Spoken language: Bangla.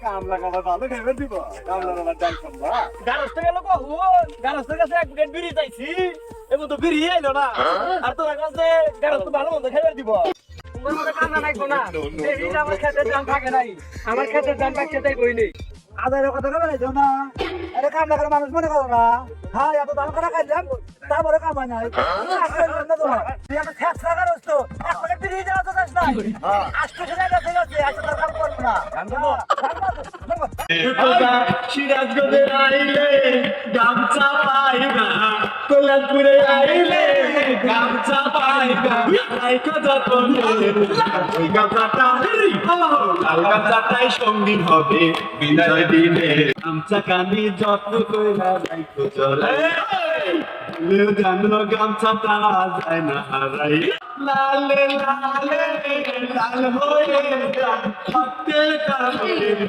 কামলা কামলা ভালো খেয়ে দিব কামলা কামলা ডাল খাবো গারস্ত গেল কহু গারস্তের কাছে এক প্লেট বিড়ি চাইছি এবং তো বিড়ি আইলো না আর তোর কাছে গারস্ত ভালো মন্দ খেয়ে দিব তোমার মধ্যে কান্না নাই কোনা এই যে আমার খেতে দাম থাকে নাই আমার খেতে দাম পাচ্ছে তাই কইনি আদারের কথা কবে যাও না আরে কামলা করে মানুষ মনে করো না হ্যাঁ এত দাম করে খাইলাম তারপরে কামাই নাই তুই একটা ফ্যাক্স রাখার তো এক প্লেট বিড়ি দেওয়া তো যাস না আজকে সেটা ঠিক আছে আজকে তার কাম করবো না সিরাজগঞ্জে আইলে গামছা পাইবা কোলাপুরে আইলে গামছা পাইবা আইকো যতন ওই গামছাটা লাল গামছাটাই সঙ্গী হবে বিজয় দিনে গামছা কানি যত্ন কইরা রাইকো জলে জানো গামছাটা যায় না হারাই লালে লালে লাল হয়ে যায় ভক্তের কারণে